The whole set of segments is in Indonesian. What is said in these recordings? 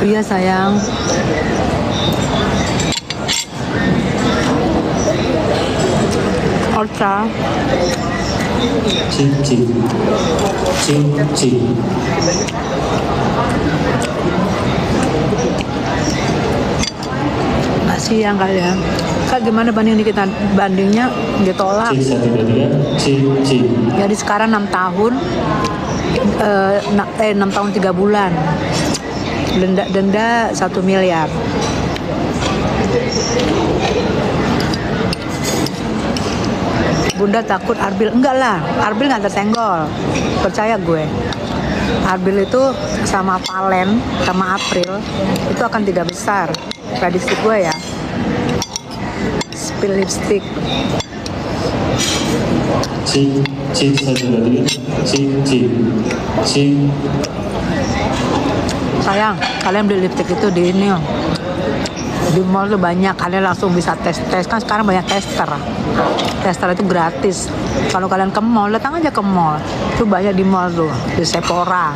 Iya sayang. Ocha. Cincin. Cincin. Kasihan kali ya. Kak gimana banding kita bandingnya ditolak. Cincin. Jadi sekarang 6 tahun 6 tahun 3 bulan. Denda 1 miliar. Bunda takut Arbil. Enggak lah, Arbil nggak tersenggol. Percaya gue. Arbil itu sama Valen, sama April itu akan 3 besar. Prediksi gue ya. Spill lipstick. Cincin satu lagi. Cincin. Sayang, kalian beli lipstick itu di ini di mall tuh banyak, kalian langsung bisa tes kan sekarang banyak tester itu gratis. Kalau kalian ke mall, datang aja ke mall, itu banyak di mall tuh, di Sephora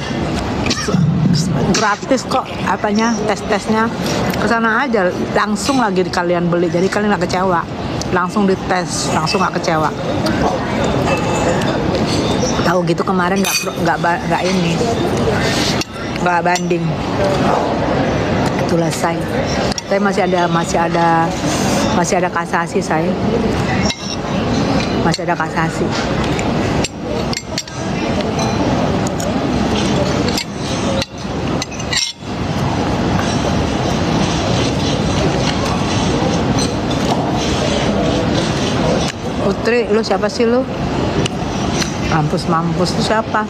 gratis kok apanya tesnya. Kesana aja langsung lagi kalian beli, jadi kalian nggak kecewa, langsung dites langsung nggak kecewa. Tahu gitu kemarin nggak ini nggak banding. Itulah saya. Saya masih ada kasasi saya. Masih ada kasasi. Putri, lu siapa sih lu? Mampus lu siapa?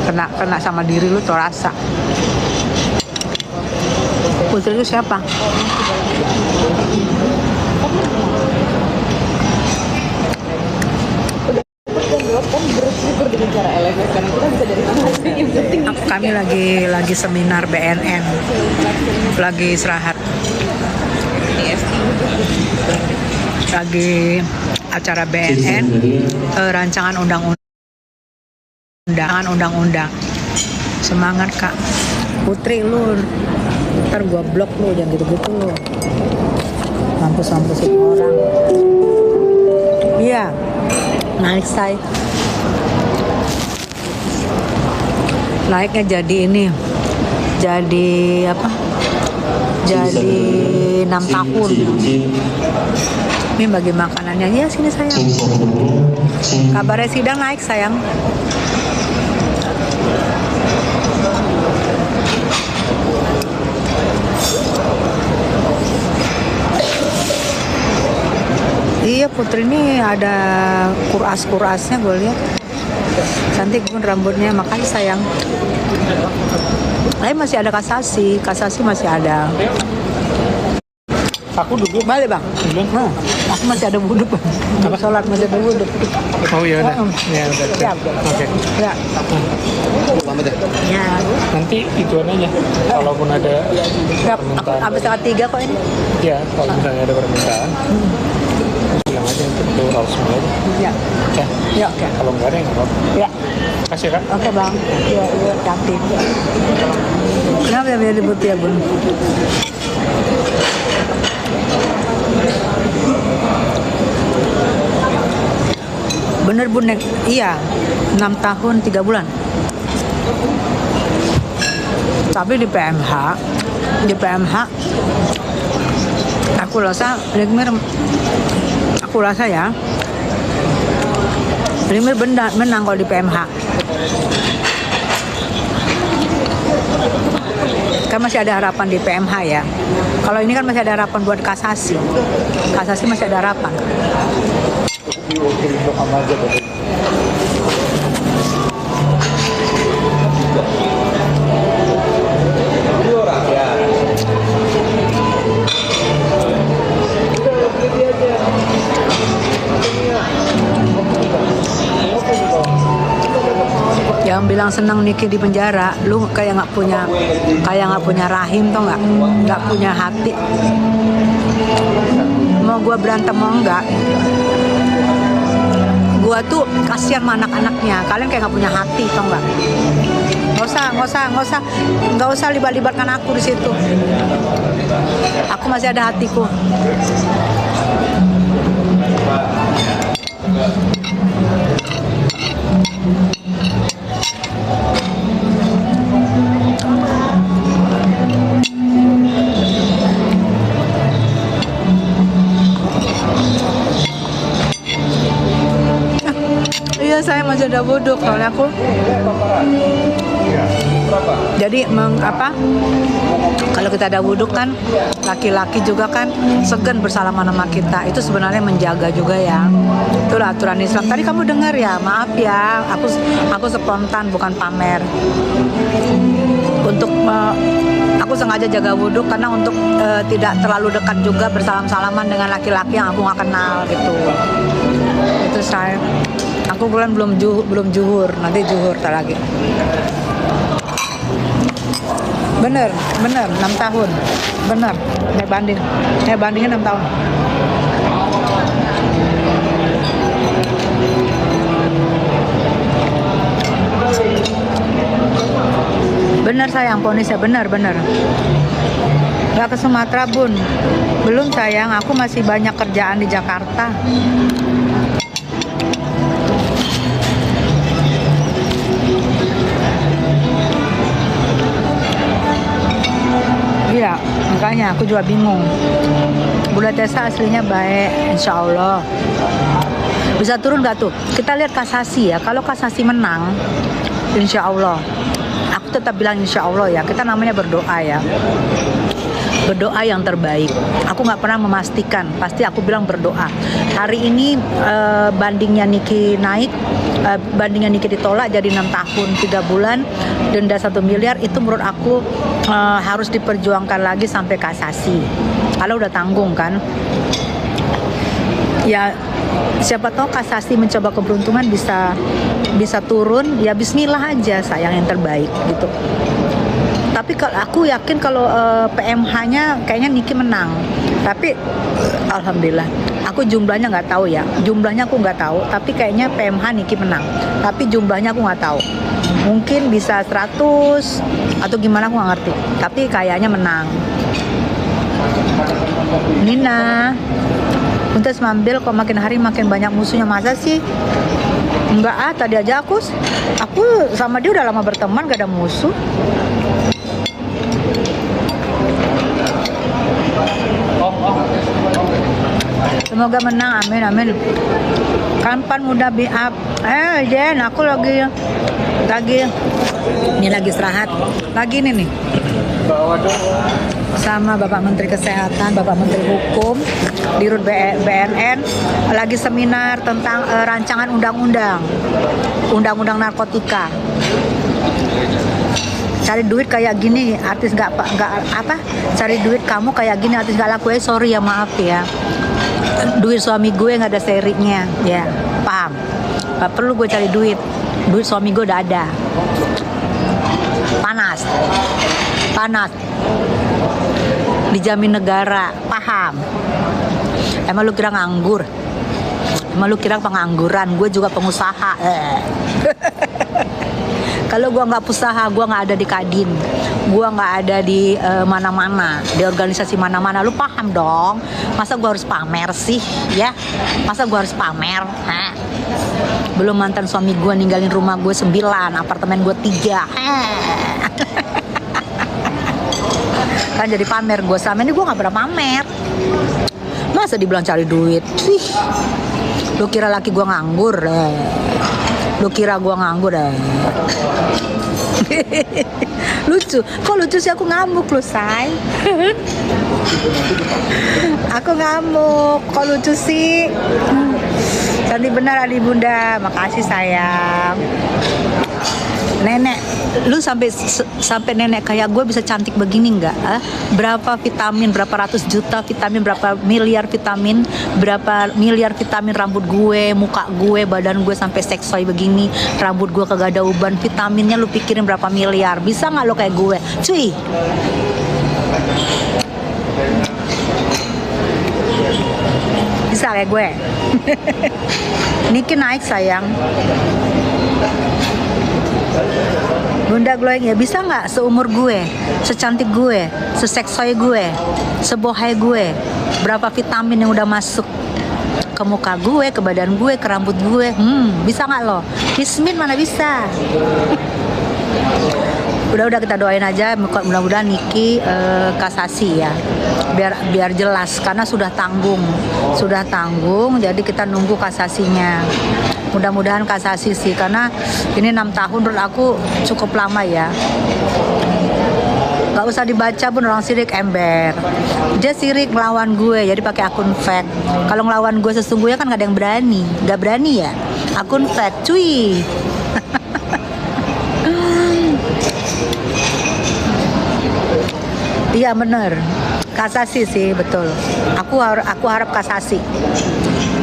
Kena sama diri lu tuh rasa. Putri itu siapa? Kami lagi seminar BNN, lagi istirahat, lagi acara BNN, rancangan undang-undang. Semangat Kak. Putri lu, ntar gua blok lu, jangan gitu-gitu lu. Mampus-mampusin orang. Iya, naik say. Naiknya jadi ini, jadi apa? Jadi 6 tahun. Ini bagi makanannya. Ya sini sayang. Kabarnya sidang naik sayang. Iya Putri ini ada kuras-kurasnya gue lihat. Cantik pun rambutnya, makasih sayang. Tapi masih ada kasasi masih ada. Aku duduk. Balik bang. Nah, aku masih ada wuduk bang. Apa? Sholat masih ada wuduk. Oh iya udah. Ya udah. Siap. Oke. Ya. Ya. Nanti ituan aja. Kalaupun ada permintaan. Habis tanggal 3 kok ini. Ya, kalau misalnya ada permintaan. Bilang aja untuk harus semua aja. Ya. Oke. Ya oke. Kalau nggak ada yang nggak apa. Ya. Kasih Kak. Oke bang. Iya cantik. Kenapa ya ribut ya bun? Bener bun, iya 6 tahun 3 bulan. Tapi di PMH aku rasa ya Rimir menang kalau di PMH. Kan masih ada harapan di PMH ya. Kalau ini kan masih ada harapan buat kasasi masih ada harapan. Yang bilang senang Niki di penjara, lu kayak nggak punya rahim, tau nggak punya hati. Mau gua berantem mau enggak, Gua tuh kasihan sama anak-anaknya. Kalian kayak nggak punya hati, tau nggak? Nggak usah libat-libatkan aku di situ. Aku masih ada hatiku. Iya, saya masih ada wudhu soalnya aku. Jadi kalau kita ada wudhu kan, laki-laki juga kan segan bersalaman sama kita. Itu sebenarnya menjaga juga ya. Itulah aturan Islam. Tadi kamu dengar ya, maaf ya, aku spontan bukan pamer. Aku sengaja jaga wudhu karena untuk tidak terlalu dekat juga bersalam-salaman dengan laki-laki yang aku nggak kenal gitu. Itu saya. Aku bulan belum juhur, nanti juhur tak lagi. Bener 6 tahun. Bener. Bandingnya 6 tahun. Bener sayang, ponisnya bener. Gak ke Sumatera bun. Belum sayang, aku masih banyak kerjaan di Jakarta. Iya, makanya aku juga bingung. Bunda Tessa aslinya baik, insya Allah. Bisa turun gak tuh? Kita lihat kasasi ya. Kalau kasasi menang, insya Allah. Aku tetap bilang insya Allah ya. Kita namanya berdoa ya. Berdoa yang terbaik. Aku nggak pernah memastikan. Pasti aku bilang berdoa. Hari ini bandingnya Niki naik, bandingnya Niki ditolak jadi 6 tahun 3 bulan, denda 1 miliar. Itu menurut aku harus diperjuangkan lagi sampai kasasi. Kalau udah tanggung kan. Ya siapa tahu kasasi mencoba keberuntungan bisa turun. Ya bismillah aja sayang, yang terbaik gitu. Tapi aku yakin kalau PMH-nya kayaknya Niki menang. Tapi alhamdulillah, aku jumlahnya nggak tahu ya. Jumlahnya aku nggak tahu. Tapi kayaknya PMH Niki menang. Tapi jumlahnya aku nggak tahu. Mungkin bisa 100 atau gimana aku nggak ngerti. Tapi kayaknya menang. Nina, Untes mambil kok makin hari makin banyak musuhnya, masa sih? Enggak tadi aja aku sama dia udah lama berteman gak ada musuh. Semoga menang, amin. Kapan muda be up? Jen, aku lagi istirahat. Lagi ini nih. Sama Bapak Menteri Kesehatan, Bapak Menteri Hukum, Dirut BNN lagi seminar tentang rancangan undang-undang narkotika. Cari duit kayak gini, artis nggak cari duit kamu kayak gini, artis nggak laku. Sorry ya, maaf ya. Duit suami gue nggak ada serinya, ya paham. Gak perlu gue cari duit suami gue udah ada. Panas. Dijamin negara, paham. Emang lu kira nganggur? Emang lu kira pengangguran? Gue juga pengusaha. Kalau gue nggak usaha, gue nggak ada di Kadin, gue nggak ada di mana-mana, di organisasi mana-mana. Lu paham dong? Masa gue harus pamer sih, ya? Masa gue harus pamer? Hah? Belum mantan suami gue ninggalin rumah gue 9, apartemen gue 3. Kan jadi pamer gue. Selama ini gue nggak pernah pamer. Masa dibilang cari duit sih? Lu kira laki gue nganggur? Lu kira gue nganggur? Lucu. Kok lucu sih? Aku ngamuk lu, say. Aku ngamuk. Kok lucu sih? Cantik benar Adi Bunda. Makasih sayang. Nenek, lu sampai nenek kayak gue bisa cantik begini nggak? Berapa vitamin, berapa ratus juta vitamin, berapa miliar vitamin rambut gue, muka gue, badan gue sampai seksoi begini, rambut gue kagak ada uban, vitaminnya lu pikirin berapa miliar? Bisa nggak lo kayak gue, cuy? Bisa? bisa kayak gue. Niki naik sayang. Bunda glowing ya bisa nggak seumur gue, secantik gue, seseksoy gue, sebohai gue, berapa vitamin yang udah masuk ke muka gue, ke badan gue, ke rambut gue, bisa nggak lo? Bismillah mana bisa. Udah kita doain aja, mudah-mudahan Niki kasasi ya, biar jelas karena sudah tanggung, jadi kita nunggu kasasinya. Mudah-mudahan kasasi sih, karena ini 6 tahun menurut aku cukup lama ya. Gak usah dibaca pun orang sirik ember. Dia sirik ngelawan gue, jadi pakai akun fake. Kalau ngelawan gue sesungguhnya kan gak ada yang berani, gak berani ya. Akun fake, cuy. Iya bener, kasasi sih betul. Aku harap kasasi.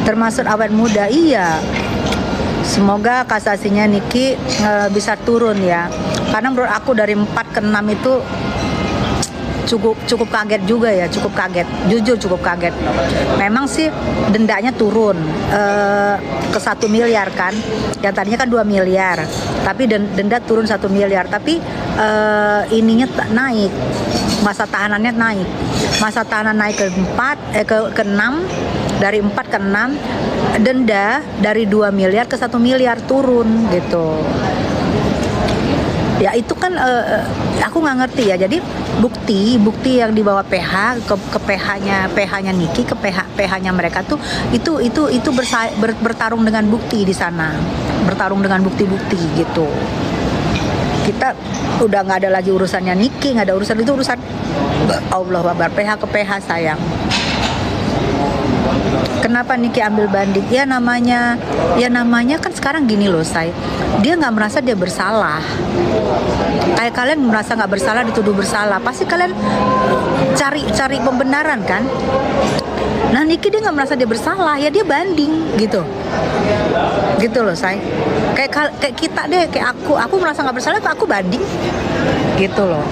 Termasuk awet muda, iya. Semoga kasasinya Niki bisa turun ya. Karena menurut aku dari 4 ke 6 itu cukup kaget juga ya, cukup kaget. Jujur cukup kaget. Memang sih dendanya turun ke 1 miliar kan. Yang tadinya kan 2 miliar. Tapi denda turun 1 miliar. Tapi ininya naik. Masa tahanannya naik. Masa tahanan naik ke 6, dari 4 ke 6, denda dari 2 miliar ke 1 miliar turun gitu. Ya itu kan aku nggak ngerti ya. Jadi bukti yang dibawa PH ke PH-nya Niki, ke PH-nya mereka tuh itu bertarung dengan bukti di sana. Bertarung dengan bukti-bukti gitu. Kita udah nggak ada lagi urusannya Niki, nggak ada urusan, itu urusan Allah Akbar, PH ke PH sayang. Kenapa Niki ambil banding? Ya namanya kan sekarang gini loh say, dia nggak merasa dia bersalah. Kayak kalian merasa nggak bersalah, dituduh bersalah, pasti kalian cari pembenaran kan. Nah Niki dia nggak merasa dia bersalah, ya dia banding gitu loh say. Kayak kita deh, kayak aku merasa nggak bersalah, aku banding gitu loh.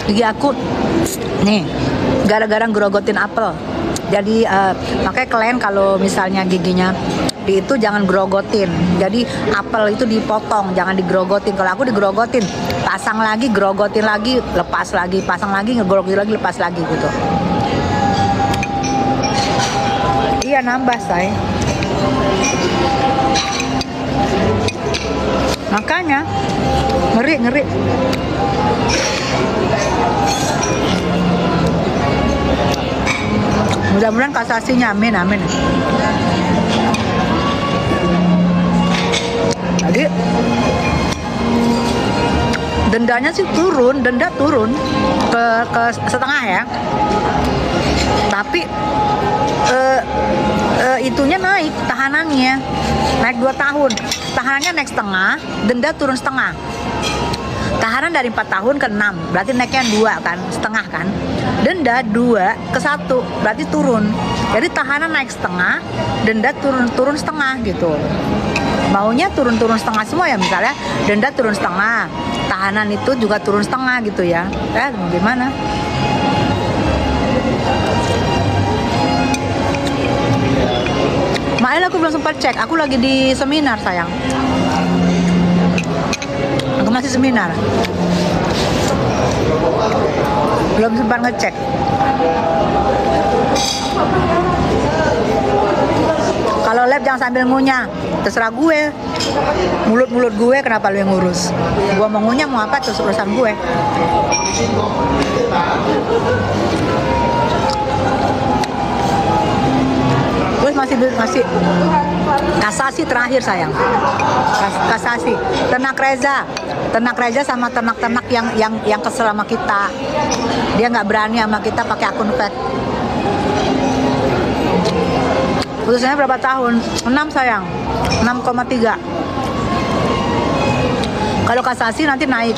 Gigi aku nih gara-gara gerogotin apel. Jadi makanya kalian kalau misalnya giginya itu jangan gerogotin. Jadi apel itu dipotong, jangan digerogotin. Kalau aku digerogotin, pasang lagi, gerogotin lagi, lepas lagi, pasang lagi, ngegerogotin lagi, lepas lagi gitu. Iya nambah say. Makanya ngeri. Mudah-mudahan kasasinya, amin. Jadi dendanya sih turun, denda turun ke setengah ya. Tapi itunya naik, tahanannya naik 2 tahun. Tahanannya naik setengah, denda turun setengah. Tahanan dari 4 tahun ke 6, berarti naiknya 2 kan, setengah kan. Denda 2 ke 1, berarti turun. Jadi tahanan naik setengah, denda turun setengah gitu. Maunya turun setengah semua ya, misalnya denda turun setengah, tahanan itu juga turun setengah gitu ya. Gimana? Mail aku belum sempat cek, aku lagi di seminar sayang. Aku masih seminar, belum sempat ngecek. Kalau lab jangan sambil ngunyah, terserah gue. Mulut gue kenapa lu yang ngurus? Gue mau ngunyah mau apa, terus urusan gue. Terus masih kasasi terakhir sayang. Kasasi. Ternak Reza sama ternak yang kesel sama kita. Dia nggak berani sama kita pakai akun fake. Putusannya berapa tahun? 6 sayang. 6,3. Kalau kasasi nanti naik.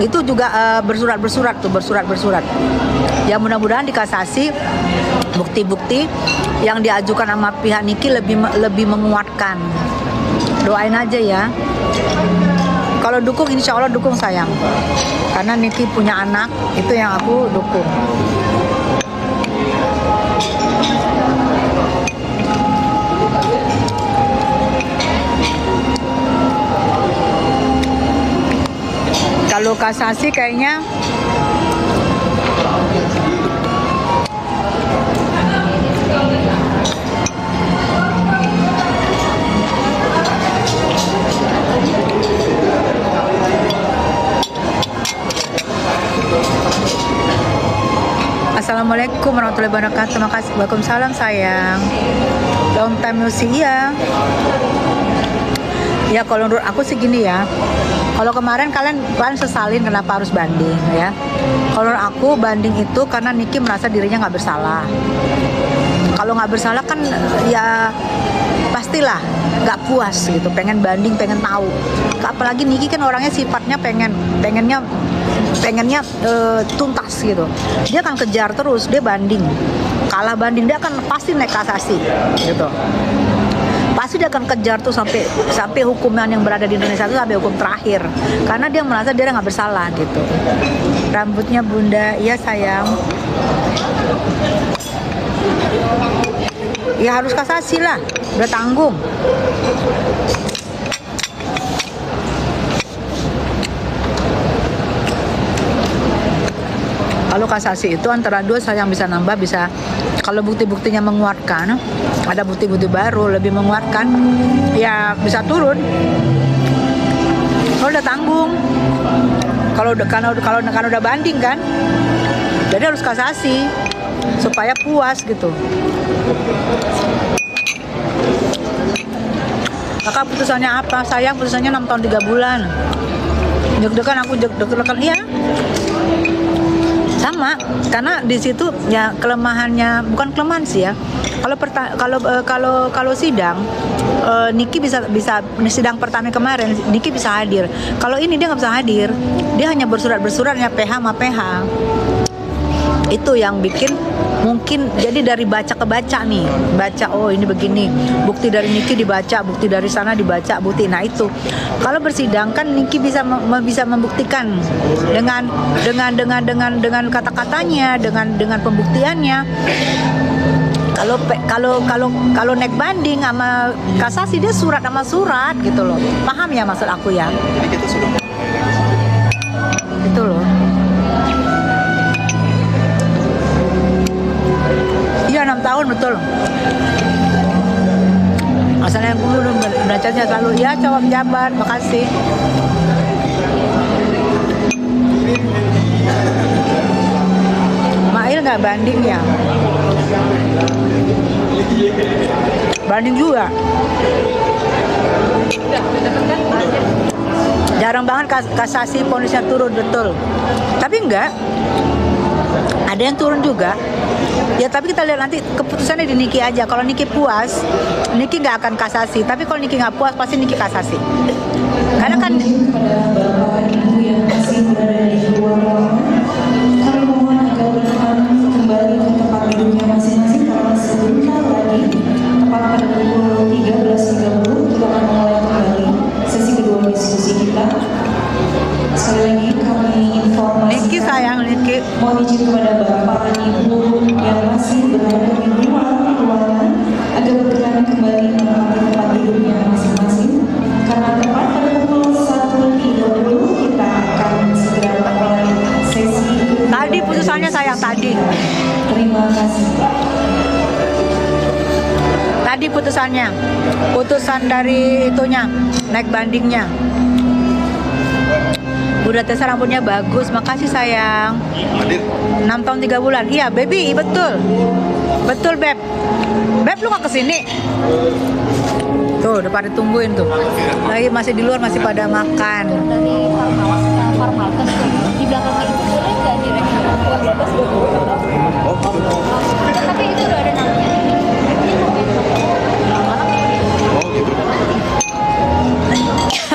Itu juga bersurat. Ya mudah-mudahan di kasasi bukti-bukti yang diajukan sama pihak Niki lebih menguatkan. Doain aja ya. Kalau dukung, insya Allah dukung sayang. Karena Niki punya anak, itu yang aku dukung. Kalau kasasi kayaknya Assalamualaikum warahmatullahi wabarakatuh. Terima kasih. Waalaikumsalam sayang. Long time no see ya. Ya kalau menurut aku sih gini ya. Kalau kemarin kalian sesalin kenapa harus banding ya. Kalau menurut aku banding itu karena Niki merasa dirinya nggak bersalah. Kalau nggak bersalah kan ya pastilah nggak puas gitu, pengen banding, pengen tahu. Apalagi Niki kan orangnya sifatnya pengennya tuntas gitu. Dia akan kejar terus, dia banding. Kalah banding dia akan pasti naik kasasi gitu. Pasti dia akan kejar tuh sampai hukuman yang berada di Indonesia itu sampai hukum terakhir. Karena dia merasa dia nggak bersalah gitu. Rambutnya Bunda, iya sayang. Ya harus kasasi lah, udah tanggung. Kalau kasasi itu antara dua yang bisa nambah, bisa kalau bukti-buktinya menguatkan, ada bukti-bukti baru lebih menguatkan, ya bisa turun. Kalau udah tanggung, kalau udah banding kan, jadi harus kasasi supaya puas gitu. Kakak putusannya apa? Sayang putusannya 6 tahun 3 bulan. Deg-degan aku deg-degan iya. Sama, karena di situ ya kelemahannya, bukan kelemahan sih ya. Kalau sidang Niki bisa sidang pertama kemarin Niki bisa hadir. Kalau ini dia nggak bisa hadir, dia hanya bersuratnya PH sama PH. Itu yang bikin mungkin jadi dari baca ke baca nih, baca oh ini begini, bukti dari Niki dibaca, bukti dari sana dibaca, bukti. Nah itu kalau bersidang kan Niki bisa membuktikan dengan kata-katanya, dengan pembuktiannya. Kalau naik banding sama kasasi dia surat sama surat gitu loh. Paham ya maksud aku ya? Jadi kita sudah Itu loh. Iya 6 tahun betul. Asalnya aku belum bacanya selalu ya jawab jabat, makasih. Mail nggak banding ya? Banding juga. Jarang banget kasasi ponisnya turun betul. Tapi enggak. Ada yang turun juga. Ya tapi kita lihat nanti keputusannya di Niki aja. Kalau Niki puas, Niki nggak akan kasasi. Tapi kalau Niki nggak puas, pasti Niki kasasi. Karena kan kepada Bapak Ibu yang masih berada di luar ruangan, kami mohon agar berkenan kembali ke tempat duduknya masing-masing karena sebentar lagi tepat pada pukul 13.30 kita akan mulai kembali sesi kedua diskusi kita. Sekali lagi kami informasikan Niki sayang, Niki. mohon izin kepada Bapak Ibu yang masih berada di luar ruangan agar berkenan kembali menempati tempat duduknya masing-masing karena tepat pada pukul 1.30 kita akan segera mulai sesi kedua. Tadi putusannya sayang tadi. Terima kasih. Tadi putusan dari itunya, naik bandingnya. Udah tes rambutnya bagus, makasih sayang. 6 tahun 3 bulan. Iya, baby, betul. Betul, Beb. Beb, lu gak kesini? Tuh, udah pada tungguin tuh. Lagi masih di luar, masih pada makan. Dari Farmalkes di belakang itu boleh nggak direktur tapi itu udah ada namanya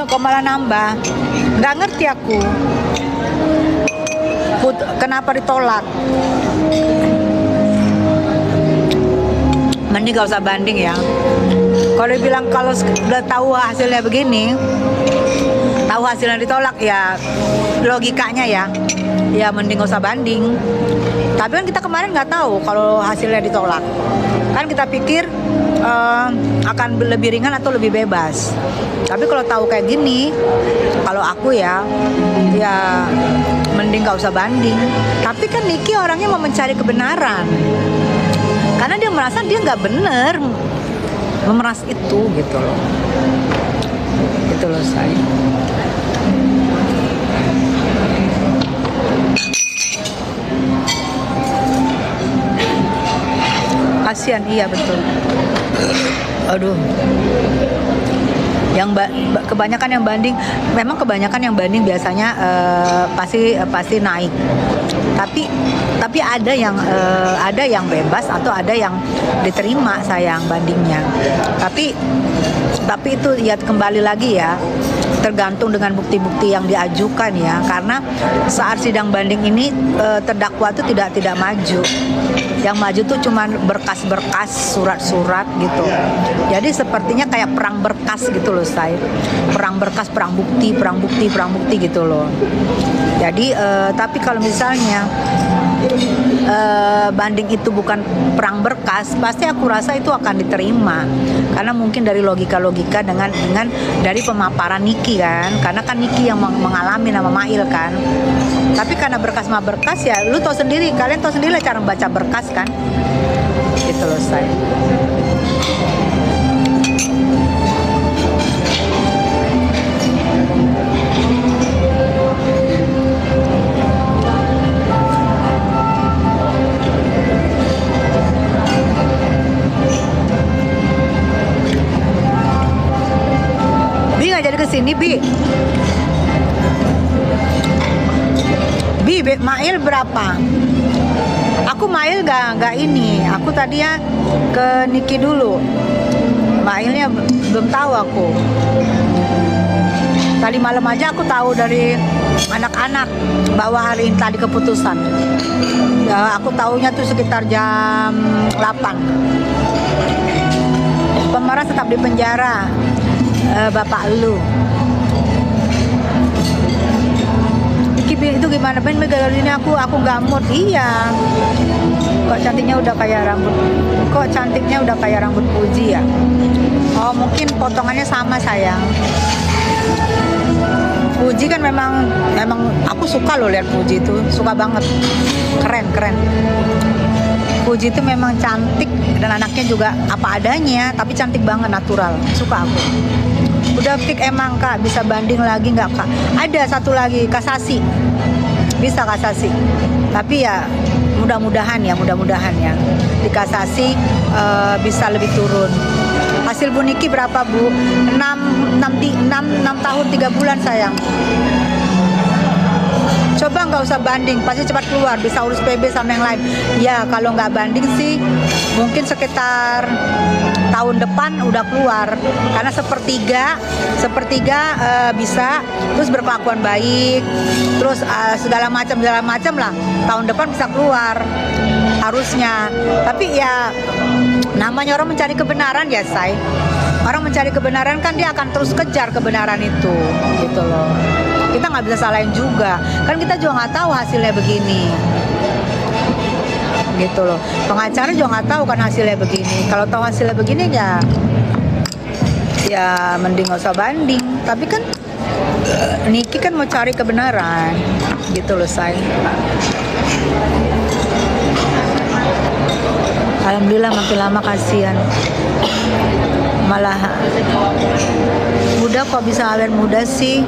Kok malah nambah? Nggak ngerti aku. Kenapa ditolak? Mending gak usah banding ya. Kalau dibilang kalau udah tahu hasilnya begini, tahu hasilnya ditolak ya logikanya ya mending gak usah banding. Tapi kan kita kemarin nggak tahu kalau hasilnya ditolak, kan kita pikir akan lebih ringan atau lebih bebas. Tapi kalau tahu kayak gini, kalau aku ya mending gak usah banding. Tapi kan Niki orangnya mau mencari kebenaran, karena dia merasa dia nggak bener memeras itu gitu loh. Itu loh saya. Kasihan, iya betul. Aduh. Yang kebanyakan yang banding, memang kebanyakan yang banding biasanya pasti naik. Tapi ada yang bebas atau ada yang diterima sayang bandingnya. Tapi itu ya kembali lagi ya, tergantung dengan bukti-bukti yang diajukan ya. Karena saat sidang banding ini terdakwa itu tidak maju. Yang maju tuh cuma berkas-berkas, surat-surat gitu. Jadi sepertinya kayak perang berkas gitu loh, saya. Perang berkas, perang bukti gitu loh. Jadi tapi kalau misalnya banding itu bukan perang berkas, pasti aku rasa itu akan diterima. Karena mungkin dari logika-logika dengan dari pemaparan Niki kan. Karena kan Niki yang mengalami nama Mail kan. Tapi karena berkas mah berkas ya, lu tahu sendiri, kalian tahu sendiri cara baca berkas kan. Gitu loh saya. Bi nggak jadi kesini Bi. Mail berapa? Aku mail gak ini. Aku tadi ya ke Niki dulu. Mailnya belum tahu aku. Tadi malam aja aku tahu dari anak-anak bahwa hari ini tadi keputusan. Ya, aku tahunya tuh sekitar jam 8. Pemeras tetap di penjara. Bapak lu. Itu gimana Ben? Galeri ini aku nggak mood. Iya. Kok cantiknya udah kayak rambut Puji ya? Oh mungkin potongannya sama sayang. Puji kan memang aku suka loh lihat Puji itu, suka banget. Keren. Puji itu memang cantik dan anaknya juga apa adanya, tapi cantik banget, natural. Suka aku. Udah fix emang Kak, bisa banding lagi nggak Kak? Ada satu lagi, kasasi. Bisa kasasi. Tapi ya mudah-mudahan ya di kasasi bisa lebih turun. Hasil Bu Niki berapa Bu? 6 tahun 3 bulan sayang. Coba nggak usah banding, pasti cepat keluar, bisa urus PB sama yang lain. Ya kalau nggak banding sih mungkin sekitar tahun depan udah keluar, karena sepertiga bisa, terus berkelakuan baik, terus segala macam lah, tahun depan bisa keluar harusnya. Tapi ya namanya orang mencari kebenaran ya say, orang mencari kebenaran kan dia akan terus kejar kebenaran itu gitu loh. Kita nggak bisa salahin juga, kan kita juga nggak tahu hasilnya begini gitu loh. Pengacara juga nggak tahu kan hasilnya begini. Kalau tahu hasilnya begini ya mending nggak usah banding. Tapi kan Niki kan mau cari kebenaran gitu loh say. Alhamdulillah makin lama kasihan, malah muda kok bisa awet muda sih.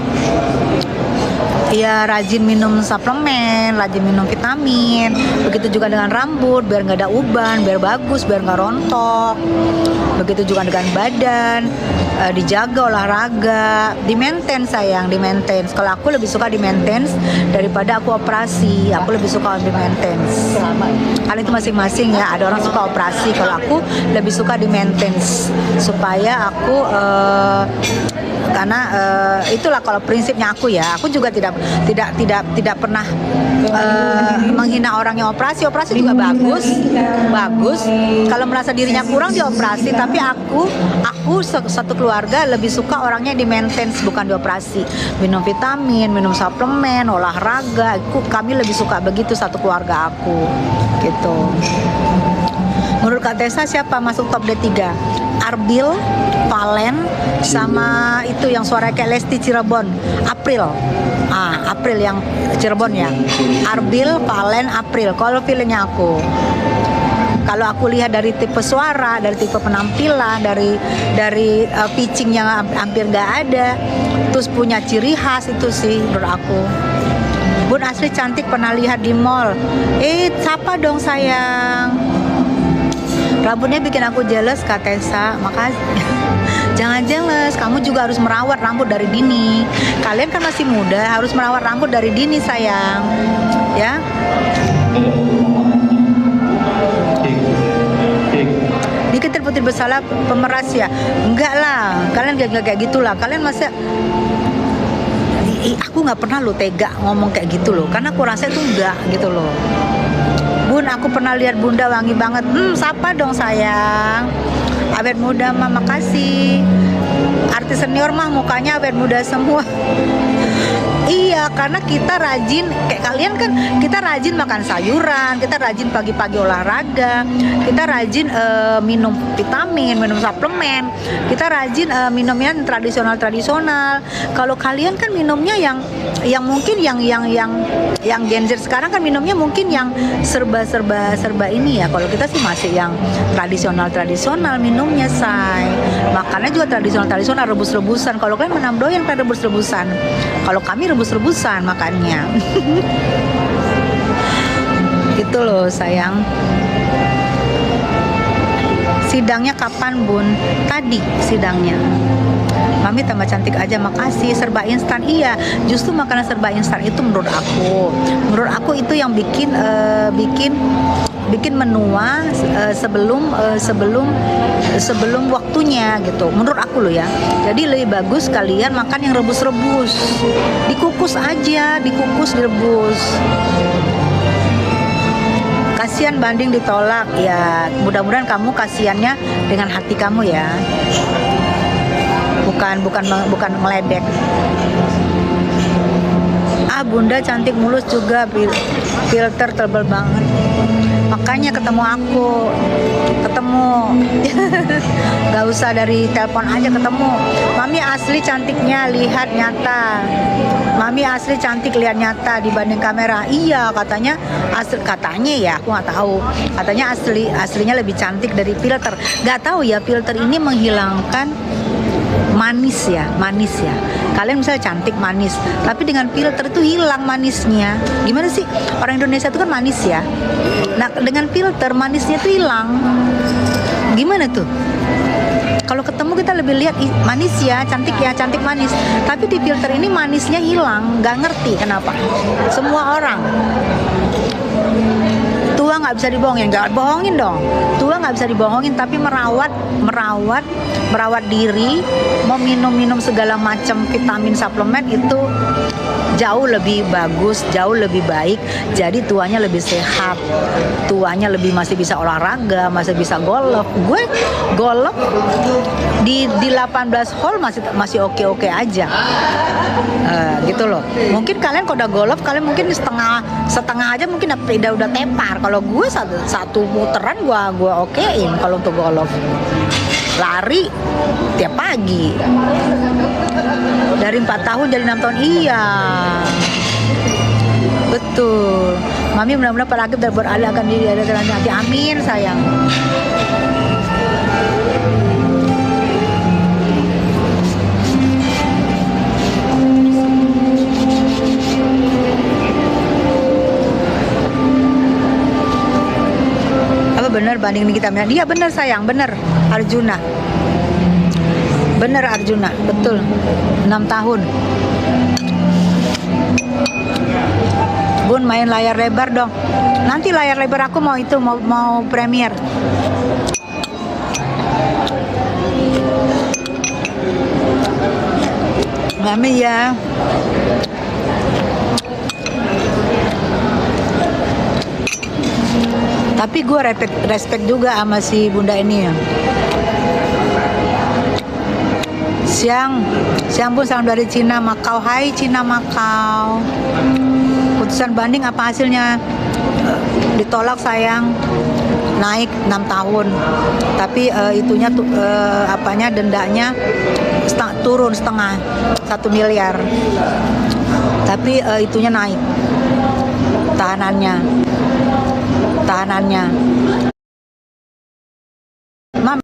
Ya rajin minum suplemen, rajin minum vitamin. Begitu juga dengan rambut, biar nggak ada uban, biar bagus, biar nggak rontok. Begitu juga dengan badan, dijaga olahraga, di-maintain sayang, di-maintain. Kalau aku lebih suka di-maintain daripada aku operasi. Aku lebih suka di-maintain. Kali itu masing-masing ya, ada orang suka operasi. Kalau aku lebih suka di-maintain supaya aku karena itulah kalau prinsipnya aku ya. Aku juga tidak pernah menghina orang yang operasi juga bagus. Kalau merasa dirinya kurang dioperasi, tapi aku aku satu keluarga lebih suka orangnya di maintenance, bukan dioperasi. Minum vitamin, minum suplemen, olahraga. Kami lebih suka begitu satu keluarga aku. Gitu. Menurut Kak Tessa siapa masuk top D3? Arbil, Valen, sama itu yang suara kayak Lesti Cirebon, April. April yang Cirebon ya. Arbil, Valen, April. Kalau feelingnya aku. Kalau aku lihat dari tipe suara, dari tipe penampilan, dari pitching yang hampir nggak ada, terus punya ciri khas itu sih menurut aku. Bun Asri cantik, pernah lihat di mall. Siapa dong sayang? Rambutnya bikin aku jealous Kak Tessa, makasih. Jangan jealous, kamu juga harus merawat rambut dari dini. Kalian kan masih muda, harus merawat rambut dari dini sayang. Ya. Dikit putih bersalah pemeras ya? Enggak lah, kalian gak kayak gitulah. Kalian masa aku nggak pernah lo tega ngomong kayak gitu loh, karena aku rasa itu enggak gitu loh. Bun, aku pernah lihat Bunda wangi banget. Siapa dong sayang? Awet muda mah, makasih. Artis senior mah mukanya awet muda semua. Iya, karena kita rajin, kayak kalian kan, kita rajin makan sayuran, kita rajin pagi-pagi olahraga, kita rajin minum vitamin, minum suplemen, kita rajin minumnya tradisional. Kalau kalian kan minumnya yang mungkin yang Gen Z sekarang kan minumnya mungkin yang serba ini ya. Kalau kita sih masih yang tradisional minumnya, say. Makannya juga tradisional, rebus-rebusan. Kalau kalian menam doyan kan rebus-rebusan. Kalau kami rebus-rebusan makannya. Gitu loh sayang. Sidangnya kapan Bun? Tadi sidangnya. Mami tambah cantik aja, makasih. Serba instan, iya. Justru makanan serba instan itu menurut aku itu yang bikin menua sebelum waktunya gitu. Menurut aku loh ya. Jadi lebih bagus kalian makan yang rebus-rebus. Dikukus aja, direbus. Kasihan banding ditolak ya. Mudah-mudahan kamu kasihannya dengan hati kamu ya. Bukan meledek. Bunda cantik, mulus juga, filter tebal banget. Makanya ketemu gak usah dari telepon aja, ketemu. Mami asli cantiknya, lihat nyata. Mami asli cantik, lihat nyata dibanding kamera. Iya, katanya ya, aku nggak tahu. Katanya aslinya lebih cantik dari filter. Nggak tahu ya, filter ini menghilangkan manis ya. Kalian misalnya cantik manis, tapi dengan filter itu hilang manisnya. Gimana sih, orang Indonesia itu kan manis ya. Nah, dengan filter manisnya itu hilang. Gimana tuh? Kalau ketemu kita lebih lihat manis ya, cantik manis. Tapi di filter ini manisnya hilang, nggak ngerti kenapa. Semua orang tua nggak bisa dibohongin, nggak bohongin dong. Tua nggak bisa dibohongin, tapi merawat diri, mau minum segala macam vitamin suplemen itu jauh lebih bagus, jauh lebih baik. Jadi tuanya lebih sehat, tuanya masih bisa olahraga, masih bisa golf. Gue golf di 18 hole masih oke aja. Gitu loh. Mungkin kalian kalau udah golf, kalian mungkin setengah aja mungkin udah tepar. Kalau gue satu putaran gue okein kalau untuk golf. Lari tiap pagi. Dari 4 tahun jadi 6 tahun, iya. Betul. Mami mudah-mudahan para hakim dan beralih akan diadakan nanti. Amin sayang. Bener banding Nikita Mirzani. Dia bener sayang, bener Arjuna. Bener Arjuna, betul. 6 tahun. Bun, main layar lebar dong. Nanti layar lebar aku mau premier. Mami ya. Tapi gue respect juga sama si Bunda ini ya. Siang pun salam dari Cina Makau. Hai Cina Makau. Putusan banding apa hasilnya? Ditolak sayang, naik 6 tahun. Tapi itunya apanya dendanya turun setengah 1 miliar. Tapi itunya naik. Tahanannya. Mam.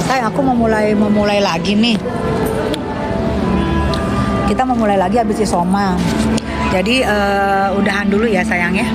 Sayang, aku mau mulai lagi nih. Kita mau mulai lagi habis isoma. Jadi udahan dulu ya sayang ya.